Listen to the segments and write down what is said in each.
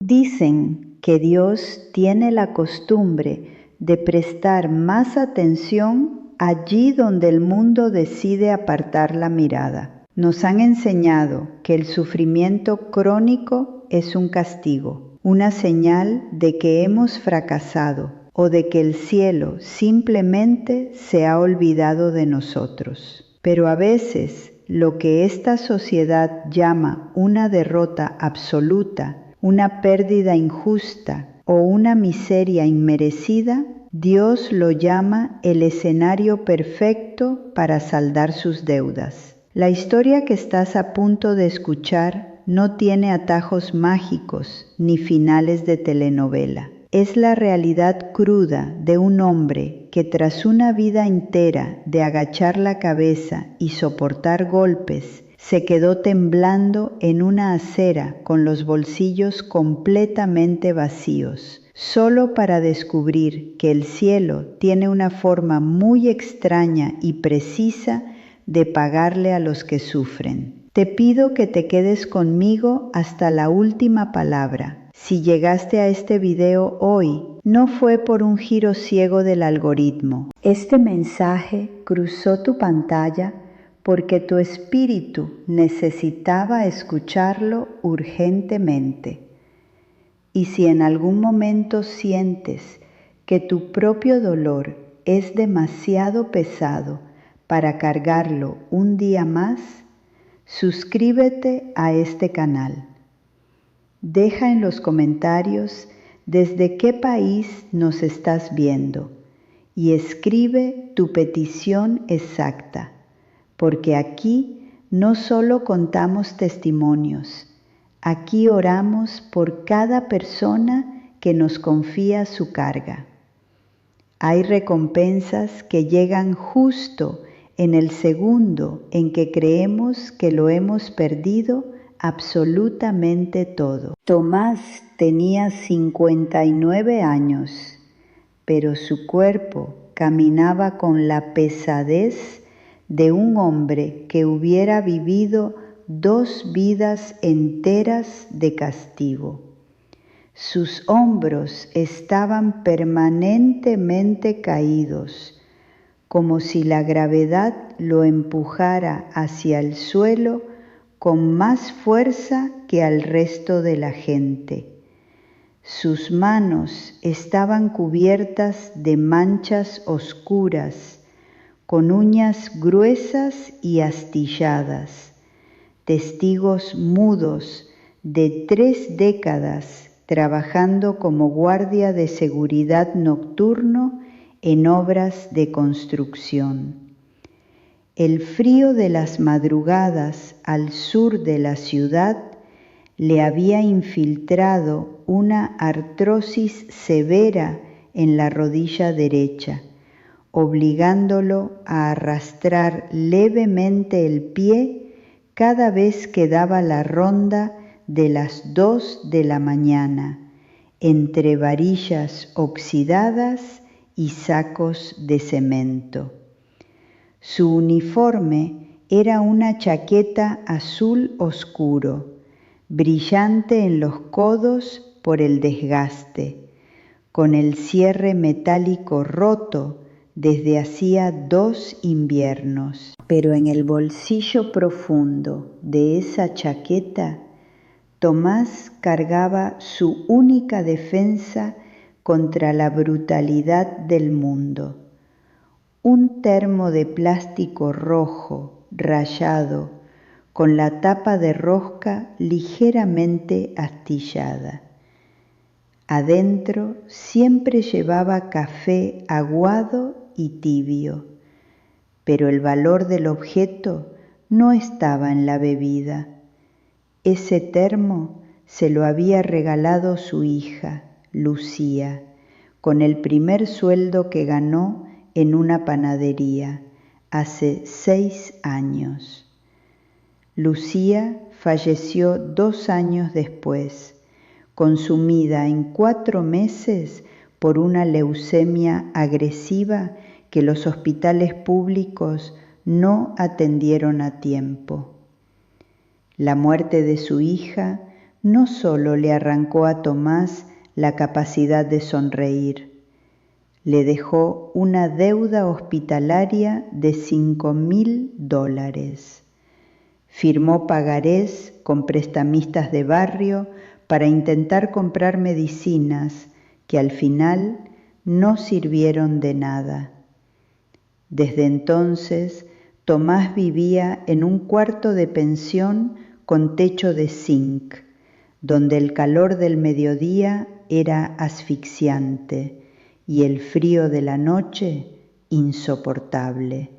Dicen que Dios tiene la costumbre de prestar más atención allí donde el mundo decide apartar la mirada. Nos han enseñado que el sufrimiento crónico es un castigo, una señal de que hemos fracasado o de que el cielo simplemente se ha olvidado de nosotros. Pero a veces lo que esta sociedad llama una derrota absoluta, una pérdida injusta o una miseria inmerecida, Dios lo llama el escenario perfecto para saldar sus deudas. La historia que estás a punto de escuchar no tiene atajos mágicos ni finales de telenovela. Es la realidad cruda de un hombre que tras una vida entera de agachar la cabeza y soportar golpes, se quedó temblando en una acera con los bolsillos completamente vacíos, solo para descubrir que el cielo tiene una forma muy extraña y precisa de pagarle a los que sufren. Te pido que te quedes conmigo hasta la última palabra. Si llegaste a este video hoy, no fue por un giro ciego del algoritmo. Este mensaje cruzó tu pantalla porque tu espíritu necesitaba escucharlo urgentemente. Y si en algún momento sientes que tu propio dolor es demasiado pesado para cargarlo un día más, suscríbete a este canal. Deja en los comentarios desde qué país nos estás viendo y escribe tu petición exacta, porque aquí no solo contamos testimonios, aquí oramos por cada persona que nos confía su carga. Hay recompensas que llegan justo en el segundo en que creemos que lo hemos perdido absolutamente todo. Tomás tenía 59 años, pero su cuerpo caminaba con la pesadez de un hombre que hubiera vivido 2 vidas enteras de castigo. Sus hombros estaban permanentemente caídos, como si la gravedad lo empujara hacia el suelo con más fuerza que al resto de la gente. Sus manos estaban cubiertas de manchas oscuras, con uñas gruesas y astilladas, testigos mudos de 3 décadas trabajando como guardia de seguridad nocturno en obras de construcción. El frío de las madrugadas al sur de la ciudad le había infiltrado una artrosis severa en la rodilla derecha, obligándolo a arrastrar levemente el pie cada vez que daba la ronda de las 2 de la mañana, entre varillas oxidadas y sacos de cemento. Su uniforme era una chaqueta azul oscuro, brillante en los codos por el desgaste, con el cierre metálico roto desde hacía 2 inviernos. Pero en el bolsillo profundo de esa chaqueta, Tomás cargaba su única defensa contra la brutalidad del mundo. Un termo de plástico rojo, rayado, con la tapa de rosca ligeramente astillada. Adentro siempre llevaba café aguado y tibio, pero el valor del objeto no estaba en la bebida. Ese termo se lo había regalado su hija, Lucía, con el primer sueldo que ganó en una panadería hace 6 años. Lucía falleció 2 años después, consumida en 4 meses por una leucemia agresiva que los hospitales públicos no atendieron a tiempo. La muerte de su hija no solo le arrancó a Tomás la capacidad de sonreír, le dejó una deuda hospitalaria de $5.000. Firmó pagarés con prestamistas de barrio para intentar comprar medicinas que al final no sirvieron de nada. Desde entonces, Tomás vivía en un cuarto de pensión con techo de zinc, donde el calor del mediodía era asfixiante y el frío de la noche insoportable.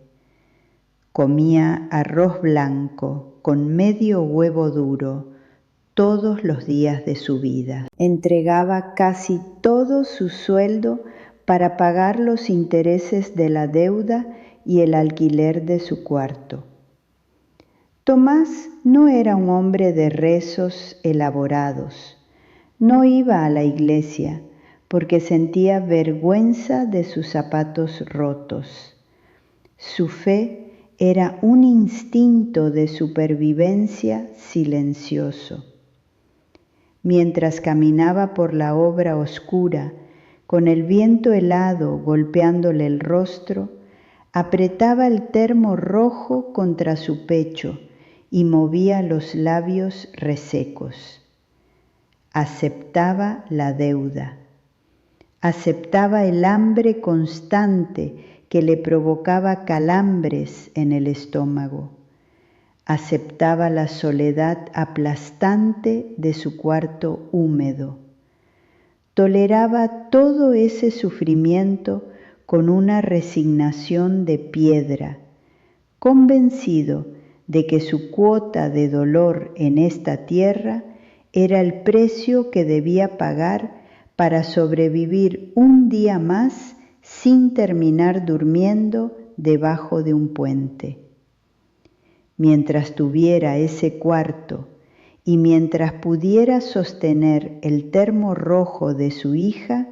Comía arroz blanco con medio huevo duro todos los días de su vida. Entregaba casi todo su sueldo para pagar los intereses de la deuda y el alquiler de su cuarto. Tomás no era un hombre de rezos elaborados. No iba a la iglesia porque sentía vergüenza de sus zapatos rotos. Su fe era un instinto de supervivencia silencioso. Mientras caminaba por la obra oscura, con el viento helado golpeándole el rostro, apretaba el termo rojo contra su pecho y movía los labios resecos. Aceptaba la deuda. Aceptaba el hambre constante que le provocaba calambres en el estómago. Aceptaba la soledad aplastante de su cuarto húmedo. Toleraba todo ese sufrimiento con una resignación de piedra, convencido de que su cuota de dolor en esta tierra era el precio que debía pagar para sobrevivir un día más sin terminar durmiendo debajo de un puente. Mientras tuviera ese cuarto y mientras pudiera sostener el termo rojo de su hija,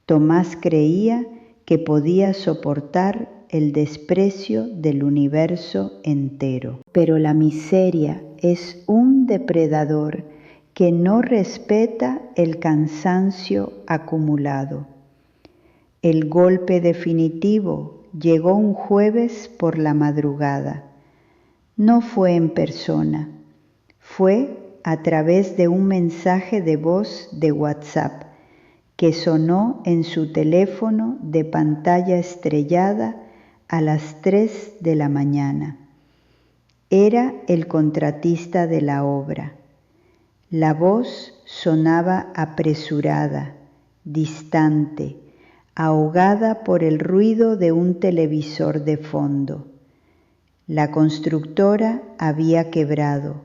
Tomás creía que podía soportar el desprecio del universo entero. Pero la miseria es un depredador que no respeta el cansancio acumulado. El golpe definitivo llegó un jueves por la madrugada. No fue en persona, fue a través de un mensaje de voz de WhatsApp que sonó en su teléfono de pantalla estrellada a las 3 de la mañana. Era el contratista de la obra. La voz sonaba apresurada, distante, ahogada por el ruido de un televisor de fondo. La constructora había quebrado.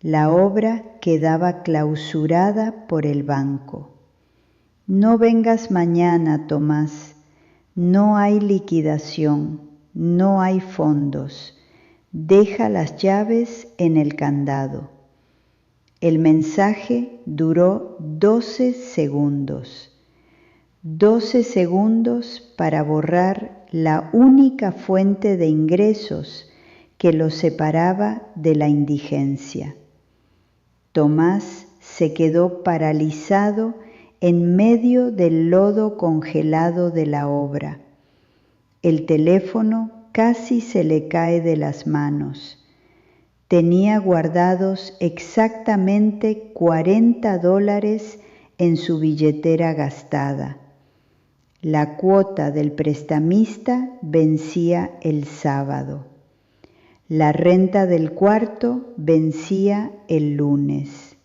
La obra quedaba clausurada por el banco. No vengas mañana, Tomás. No hay liquidación, no hay fondos. Deja las llaves en el candado. El mensaje duró 12 segundos. 12 segundos para borrar la única fuente de ingresos que los separaba de la indigencia. Tomás se quedó paralizado en medio del lodo congelado de la obra. El teléfono casi se le cae de las manos. Tenía guardados exactamente $40 en su billetera gastada. La cuota del prestamista vencía el sábado. La renta del cuarto vencía el lunes.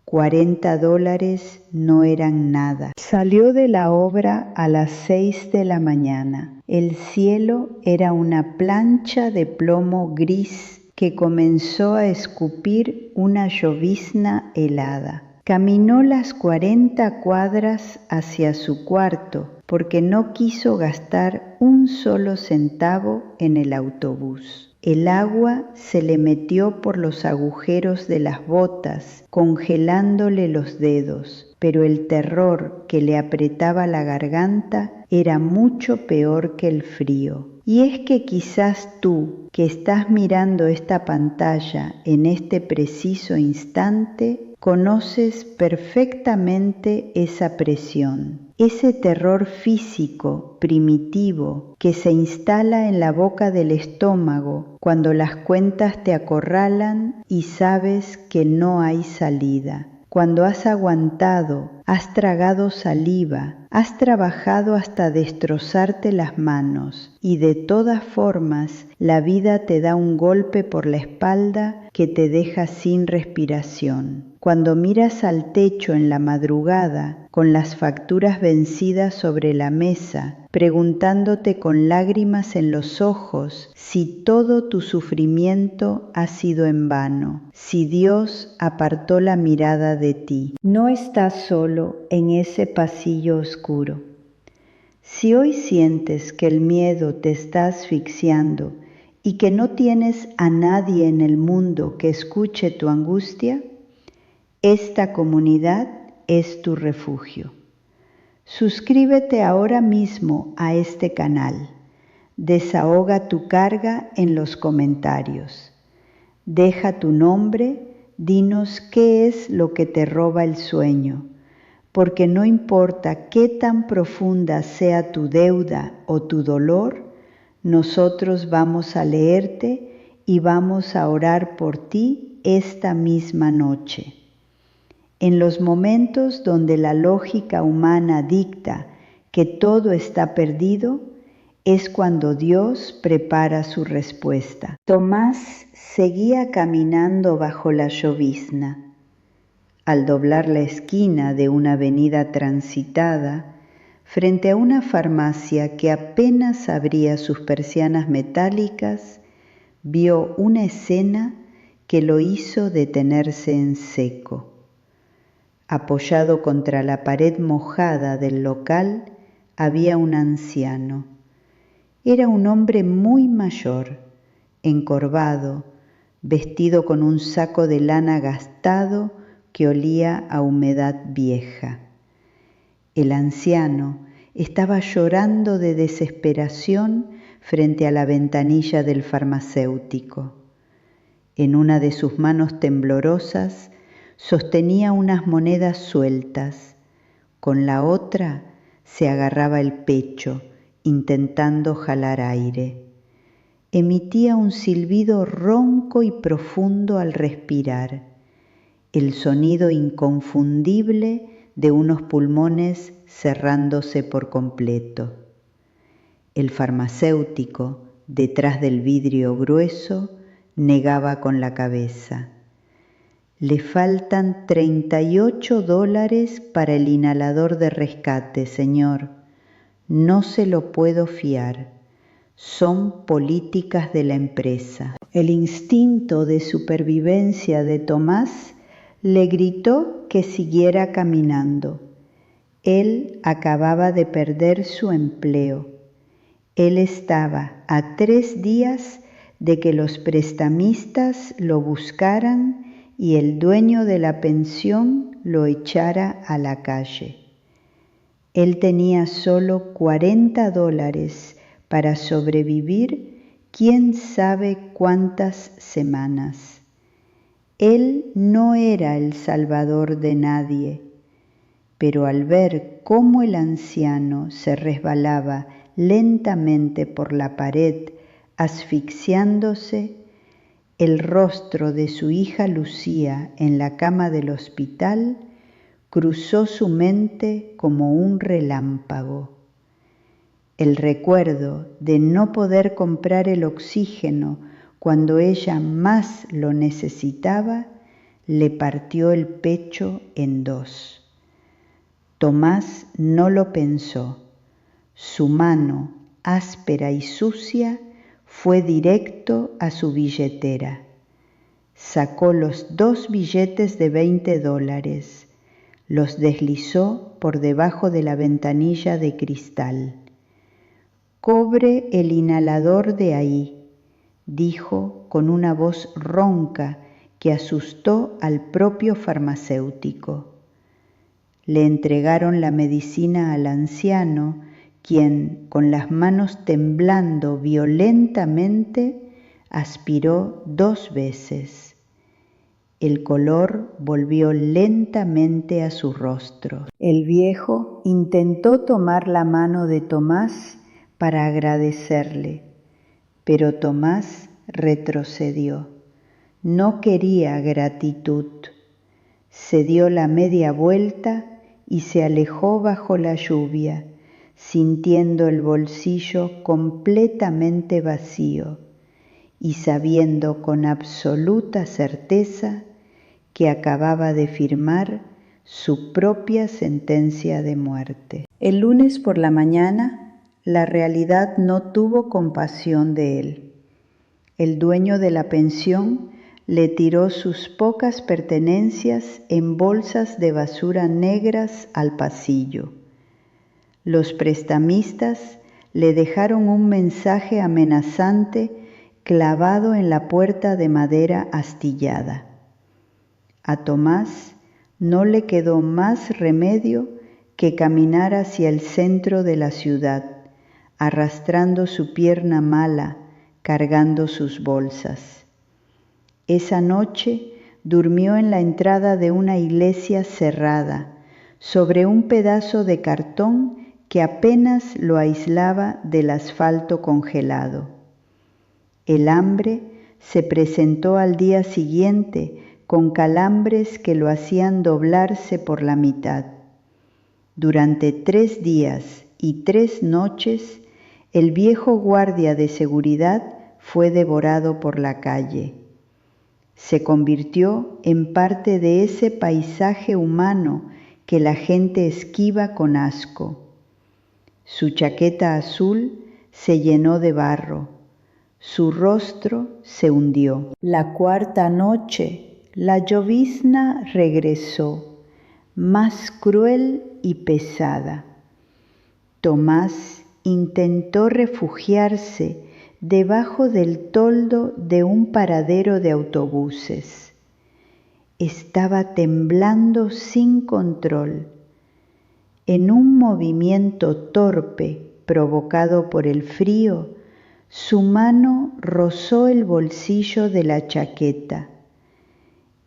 $40 no eran nada. Salió de la obra a las 6 de la mañana. El cielo era una plancha de plomo gris que comenzó a escupir una llovizna helada. Caminó las 40 cuadras hacia su cuarto porque no quiso gastar un solo centavo en el autobús. El agua se le metió por los agujeros de las botas, congelándole los dedos, pero el terror que le apretaba la garganta era mucho peor que el frío. Y es que quizás tú, que estás mirando esta pantalla en este preciso instante, conoces perfectamente esa presión, ese terror físico, primitivo, que se instala en la boca del estómago cuando las cuentas te acorralan y sabes que no hay salida. Cuando has aguantado, has tragado saliva, has trabajado hasta destrozarte las manos y de todas formas la vida te da un golpe por la espalda que te deja sin respiración. Cuando miras al techo en la madrugada con las facturas vencidas sobre la mesa, preguntándote con lágrimas en los ojos si todo tu sufrimiento ha sido en vano, si Dios apartó la mirada de ti. No estás solo en ese pasillo oscuro. Si hoy sientes que el miedo te está asfixiando y que no tienes a nadie en el mundo que escuche tu angustia, esta comunidad es tu refugio. Suscríbete ahora mismo a este canal. Desahoga tu carga en los comentarios. Deja tu nombre, dinos qué es lo que te roba el sueño, porque no importa qué tan profunda sea tu deuda o tu dolor, nosotros vamos a leerte y vamos a orar por ti esta misma noche. En los momentos donde la lógica humana dicta que todo está perdido, es cuando Dios prepara su respuesta. Tomás seguía caminando bajo la llovizna. Al doblar la esquina de una avenida transitada, frente a una farmacia que apenas abría sus persianas metálicas, vio una escena que lo hizo detenerse en seco. Apoyado contra la pared mojada del local había un anciano. Era un hombre muy mayor, encorvado, vestido con un saco de lana gastado que olía a humedad vieja. El anciano estaba llorando de desesperación frente a la ventanilla del farmacéutico. En una de sus manos temblorosas sostenía unas monedas sueltas, con la otra se agarraba el pecho, intentando jalar aire. Emitía un silbido ronco y profundo al respirar, el sonido inconfundible de unos pulmones cerrándose por completo. El farmacéutico, detrás del vidrio grueso, negaba con la cabeza. Le faltan $38 para el inhalador de rescate, señor. No se lo puedo fiar. Son políticas de la empresa. El instinto de supervivencia de Tomás le gritó que siguiera caminando. Él acababa de perder su empleo. Él estaba a 3 días de que los prestamistas lo buscaran y el dueño de la pensión lo echara a la calle. Él tenía solo $40 para sobrevivir quién sabe cuántas semanas. Él no era el salvador de nadie, pero al ver cómo el anciano se resbalaba lentamente por la pared, asfixiándose, el rostro de su hija Lucía en la cama del hospital cruzó su mente como un relámpago. El recuerdo de no poder comprar el oxígeno cuando ella más lo necesitaba le partió el pecho en 2. Tomás no lo pensó. Su mano, áspera y sucia, fue directo a su billetera. Sacó los 2 billetes de $20, los deslizó por debajo de la ventanilla de cristal. Cobre el inhalador de ahí, dijo con una voz ronca que asustó al propio farmacéutico. Le entregaron la medicina al anciano, quien, con las manos temblando violentamente, aspiró 2 veces. El color volvió lentamente a su rostro. El viejo intentó tomar la mano de Tomás para agradecerle, pero Tomás retrocedió. No quería gratitud. Se dio la media vuelta y se alejó bajo la lluvia, sintiendo el bolsillo completamente vacío y sabiendo con absoluta certeza que acababa de firmar su propia sentencia de muerte. El lunes por la mañana, la realidad no tuvo compasión de él. El dueño de la pensión le tiró sus pocas pertenencias en bolsas de basura negras al pasillo. Los prestamistas le dejaron un mensaje amenazante clavado en la puerta de madera astillada. A Tomás no le quedó más remedio que caminar hacia el centro de la ciudad, arrastrando su pierna mala, cargando sus bolsas. Esa noche durmió en la entrada de una iglesia cerrada, sobre un pedazo de cartón que apenas lo aislaba del asfalto congelado. El hambre se presentó al día siguiente con calambres que lo hacían doblarse por la mitad. Durante 3 días y 3 noches, el viejo guardia de seguridad fue devorado por la calle. Se convirtió en parte de ese paisaje humano que la gente esquiva con asco. Su chaqueta azul se llenó de barro, su rostro se hundió. La 4ª noche, la llovizna regresó, más cruel y pesada. Tomás intentó refugiarse debajo del toldo de un paradero de autobuses. Estaba temblando sin control. En un movimiento torpe provocado por el frío, su mano rozó el bolsillo de la chaqueta.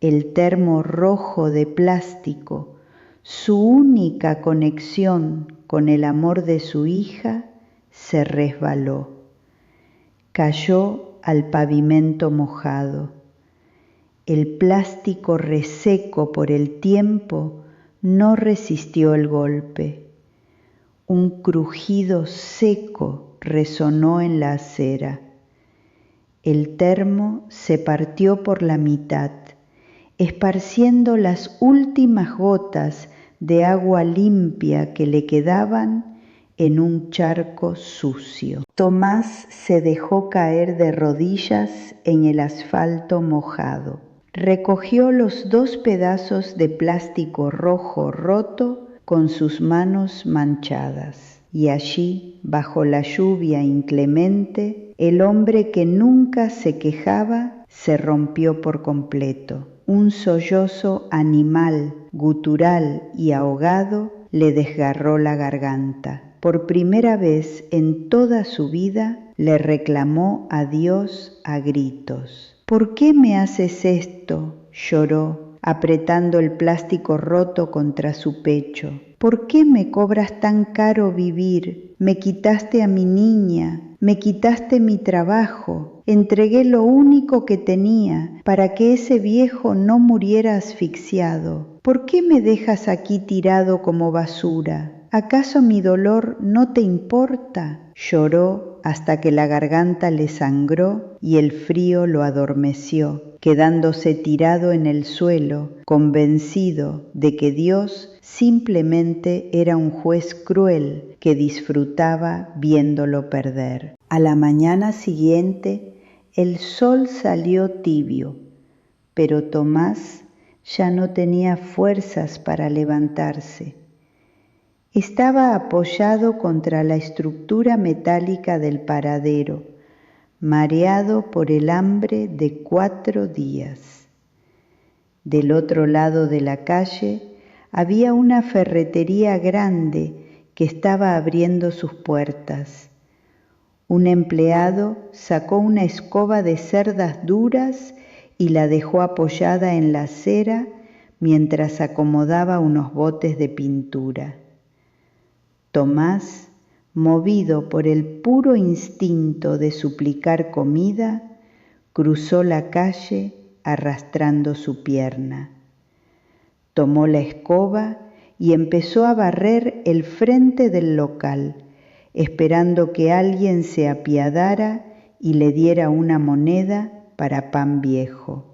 El termo rojo de plástico, su única conexión con el amor de su hija, se resbaló. Cayó al pavimento mojado. El plástico reseco por el tiempo no resistió el golpe. Un crujido seco resonó en la acera. El termo se partió por la mitad, esparciendo las últimas gotas de agua limpia que le quedaban en un charco sucio. Tomás se dejó caer de rodillas en el asfalto mojado. Recogió los 2 pedazos de plástico rojo roto con sus manos manchadas. Y allí, bajo la lluvia inclemente, el hombre que nunca se quejaba se rompió por completo. Un sollozo animal, gutural y ahogado, le desgarró la garganta. Por primera vez en toda su vida le reclamó a Dios a gritos. ¿Por qué me haces esto?, lloró, apretando el plástico roto contra su pecho. ¿Por qué me cobras tan caro vivir? Me quitaste a mi niña, me quitaste mi trabajo, entregué lo único que tenía para que ese viejo no muriera asfixiado. ¿Por qué me dejas aquí tirado como basura? ¿Acaso mi dolor no te importa? Lloró hasta que la garganta le sangró y el frío lo adormeció, quedándose tirado en el suelo, convencido de que Dios simplemente era un juez cruel que disfrutaba viéndolo perder. A la mañana siguiente, el sol salió tibio, pero Tomás ya no tenía fuerzas para levantarse. Estaba apoyado contra la estructura metálica del paradero, mareado por el hambre de 4 días. Del otro lado de la calle había una ferretería grande que estaba abriendo sus puertas. Un empleado sacó una escoba de cerdas duras y la dejó apoyada en la acera mientras acomodaba unos botes de pintura. Tomás, movido por el puro instinto de suplicar comida, cruzó la calle arrastrando su pierna. Tomó la escoba y empezó a barrer el frente del local, esperando que alguien se apiadara y le diera una moneda para pan viejo.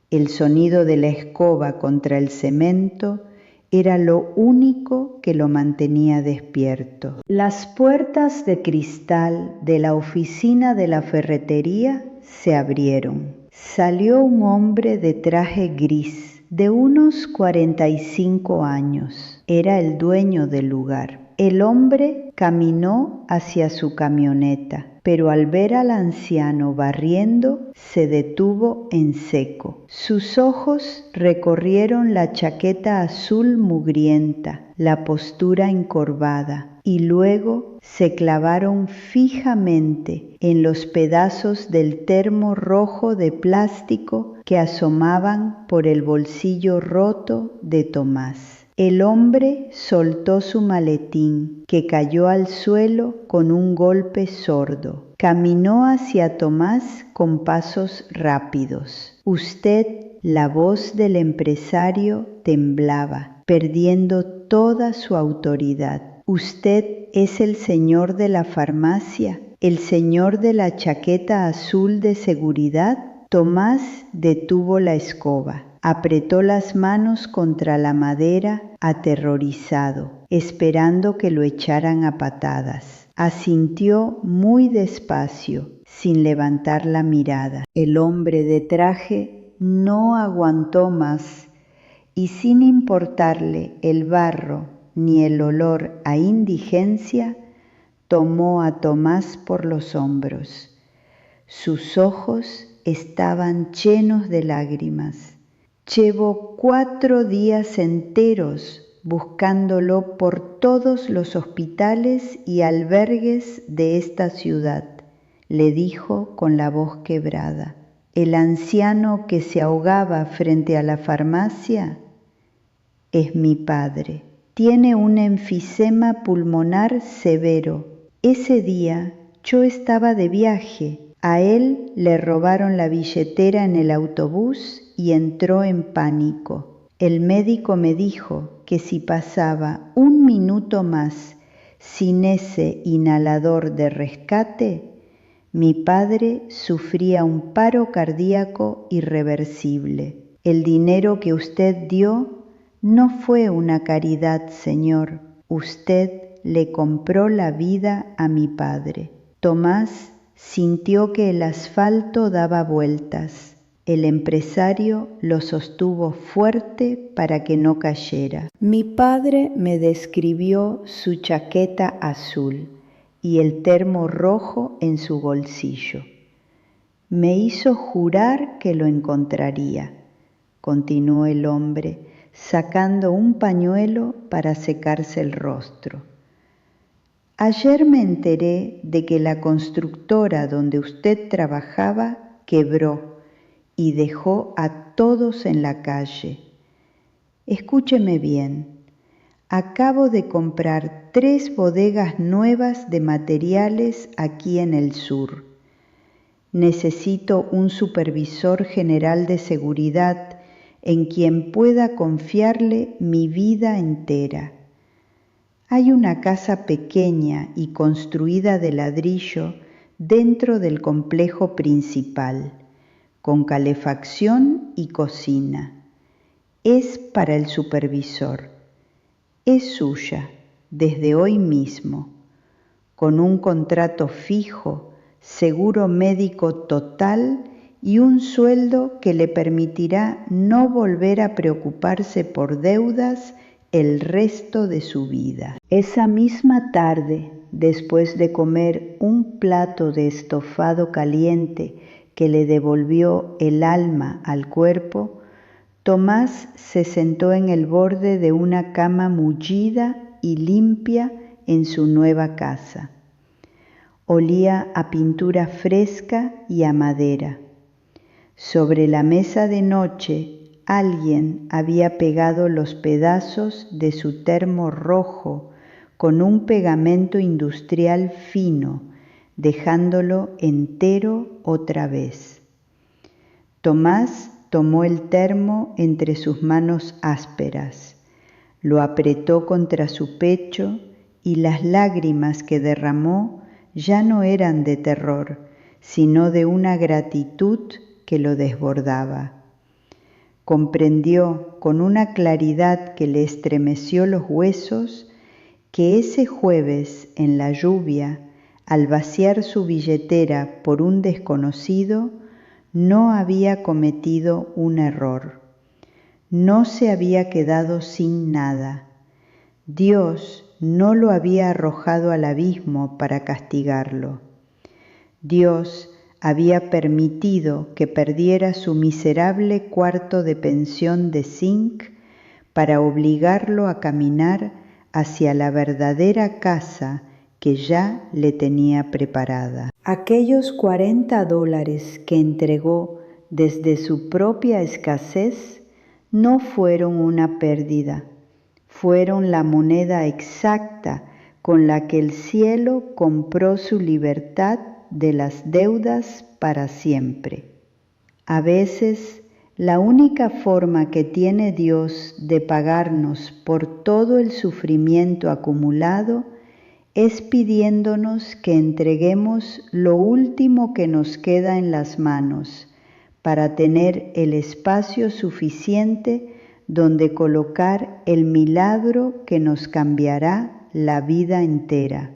El sonido de la escoba contra el cemento era lo único que lo mantenía despierto. Las puertas de cristal de la oficina de la ferretería se abrieron. Salió un hombre de traje gris, de unos 45 años. Era el dueño del lugar. El hombre caminó hacia su camioneta, pero al ver al anciano barriendo, se detuvo en seco. Sus ojos recorrieron la chaqueta azul mugrienta, la postura encorvada, y luego se clavaron fijamente en los pedazos del termo rojo de plástico que asomaban por el bolsillo roto de Tomás. El hombre soltó su maletín, que cayó al suelo con un golpe sordo. Caminó hacia Tomás con pasos rápidos. La voz del empresario temblaba, perdiendo toda su autoridad. ¿Usted es el señor de la farmacia? ¿El señor de la chaqueta azul de seguridad? Tomás detuvo la escoba. Apretó las manos contra la madera, aterrorizado, esperando que lo echaran a patadas. Asintió muy despacio, sin levantar la mirada. El hombre de traje no aguantó más y, sin importarle el barro ni el olor a indigencia, tomó a Tomás por los hombros. Sus ojos estaban llenos de lágrimas. Llevo 4 días enteros buscándolo por todos los hospitales y albergues de esta ciudad, le dijo con la voz quebrada. El anciano que se ahogaba frente a la farmacia es mi padre. Tiene un enfisema pulmonar severo. Ese día yo estaba de viaje. A él le robaron la billetera en el autobús y entró en pánico. El médico me dijo que si pasaba 1 minuto más sin ese inhalador de rescate, mi padre sufría un paro cardíaco irreversible. El dinero que usted dio no fue una caridad, señor. Usted le compró la vida a mi padre. Tomás sintió que el asfalto daba vueltas. El empresario lo sostuvo fuerte para que no cayera. Mi padre me describió su chaqueta azul y el termo rojo en su bolsillo. Me hizo jurar que lo encontraría, continuó el hombre, sacando un pañuelo para secarse el rostro. Ayer me enteré de que la constructora donde usted trabajaba quebró y dejó a todos en la calle. Escúcheme bien, acabo de comprar 3 bodegas nuevas de materiales aquí en el sur. Necesito un supervisor general de seguridad en quien pueda confiarle mi vida entera. Hay una casa pequeña y construida de ladrillo dentro del complejo principal, con calefacción y cocina. Es para el supervisor. Es suya, desde hoy mismo, con un contrato fijo, seguro médico total y un sueldo que le permitirá no volver a preocuparse por deudas el resto de su vida. Esa misma tarde, después de comer un plato de estofado caliente que le devolvió el alma al cuerpo, Tomás se sentó en el borde de una cama mullida y limpia en su nueva casa. Olía a pintura fresca y a madera. Sobre la mesa de noche alguien había pegado los pedazos de su termo rojo con un pegamento industrial fino, dejándolo entero otra vez. Tomás tomó el termo entre sus manos ásperas, lo apretó contra su pecho y las lágrimas que derramó ya no eran de terror, sino de una gratitud que lo desbordaba. Comprendió con una claridad que le estremeció los huesos que ese jueves en la lluvia, al vaciar su billetera por un desconocido, no había cometido un error. No se había quedado sin nada. Dios no lo había arrojado al abismo para castigarlo. Dios había permitido que perdiera su miserable cuarto de pensión de zinc para obligarlo a caminar hacia la verdadera casa que ya le tenía preparada. Aquellos $40 que entregó desde su propia escasez no fueron una pérdida, fueron la moneda exacta con la que el cielo compró su libertad de las deudas para siempre. A veces, la única forma que tiene Dios de pagarnos por todo el sufrimiento acumulado es pidiéndonos que entreguemos lo último que nos queda en las manos para tener el espacio suficiente donde colocar el milagro que nos cambiará la vida entera.